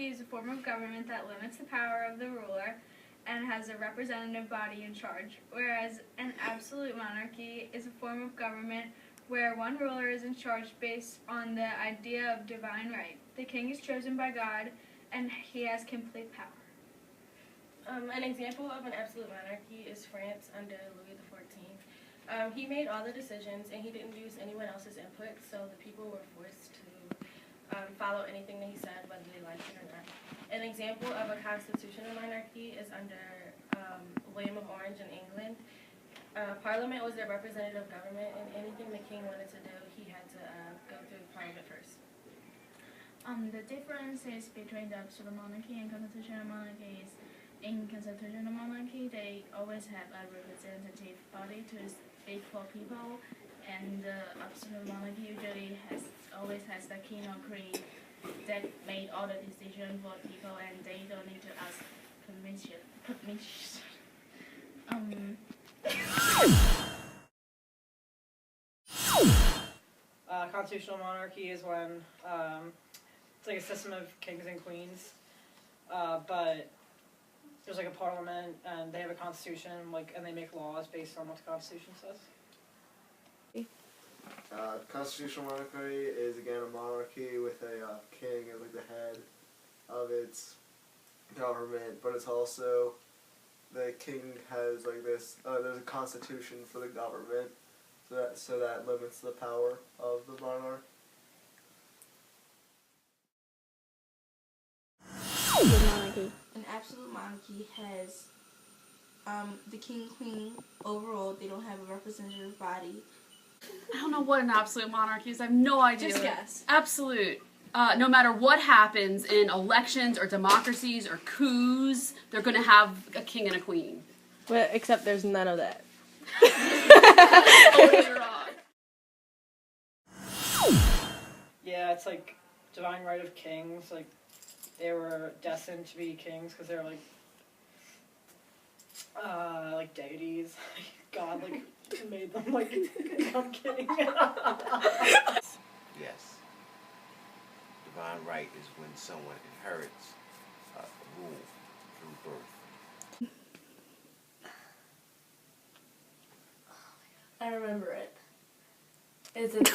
monarchy is a form of government that limits the power of the ruler and has a representative body in charge, whereas an absolute monarchy is a form of government where one ruler is in charge based on the idea of divine right. The king is chosen by God, and he has complete power. An example of an absolute monarchy is France under Louis XIV. He made all the decisions, and he didn't use anyone else's input, so the people were forced to follow anything that he said, whether they liked it or not. An example of a constitutional monarchy is under William of Orange in England. Parliament was their representative government, and anything the king wanted to do, he had to go through Parliament first. The differences between the absolute monarchy and constitutional monarchy is, in constitutional monarchy, they always have a representative body to speak for people, and the absolute monarchy usually always has the king or queen that made all the decisions for people, and they don't need to ask permission. Constitutional monarchy is when it's like a system of kings and queens, but there's like a parliament and they have a constitution, and they make laws based on what the constitution says. Constitutional monarchy is again a monarchy with a king as like the head of its government, but it's also the king has like this. There's a constitution for the government, so that limits the power of the monarch. Monarchy. An absolute monarchy has the king, queen. Overall, they don't have a representative body. I don't know what an absolute monarchy is. I have no idea. Just guess. Absolute. No matter what happens in elections or democracies or coups, they're going to have a king and a queen. But except there's none of that. Oh, you're wrong. Yeah, it's like divine right of kings. Like they were destined to be kings because they're like deities. God made them I'm kidding. Yes. Divine right is when someone inherits rule through birth. I remember it. Is it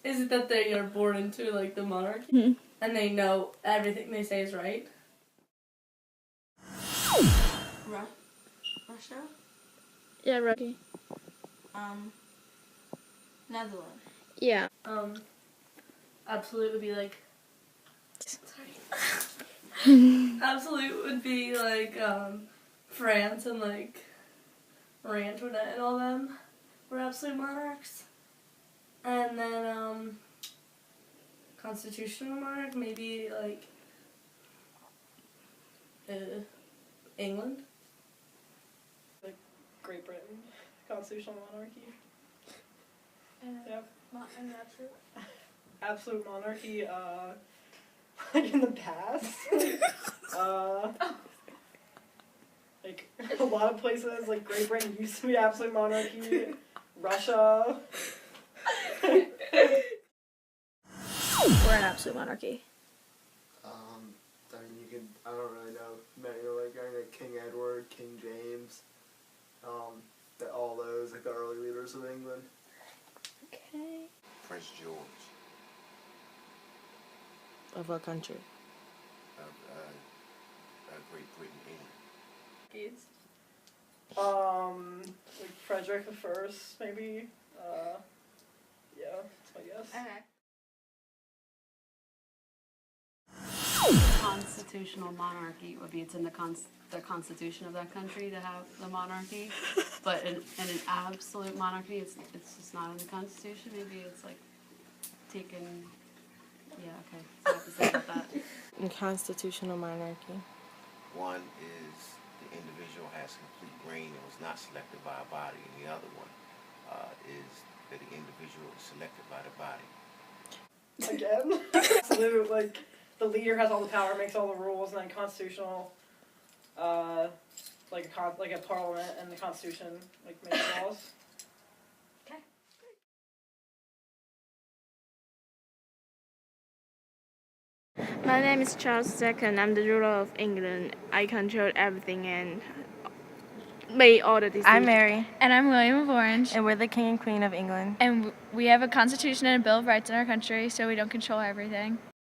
is it that they are born into the monarchy and they know everything they say is right? Russia? Yeah, Rocky. Netherlands. Yeah. Absolute would be absolute would be France and Marie Antoinette and all them were absolute monarchs. And then constitutional monarch, maybe England. Great Britain, constitutional monarchy. Yep. An absolute. Absolute monarchy, in the past, a lot of places, Great Britain used to be absolute monarchy, Russia. We're an absolute monarchy. I don't really know many, King Edward, King James, all those, the early leaders of England. Okay. Prince George Of what country? of Great Britain, England. Frederick the First, maybe. Yeah, that's my guess. Okay. Constitutional monarchy would be it's in the constitution of that country to have the monarchy, but in an absolute monarchy, it's just not in the constitution. Maybe it's taken. Yeah, okay. So I have to say about that. In constitutional monarchy. One is the individual has complete reign and was not selected by a body, and the other one is that the individual is selected by the body. Again? Absolute, the leader has all the power, makes all the rules, and then constitutional, like a parliament and the constitution, makes laws. My name is Charles II. I'm the ruler of England. I control everything and made all the decisions. I'm Mary, And I'm William of Orange. and we're the King and Queen of England. And we have a constitution and a Bill of Rights in our country, so we don't control everything.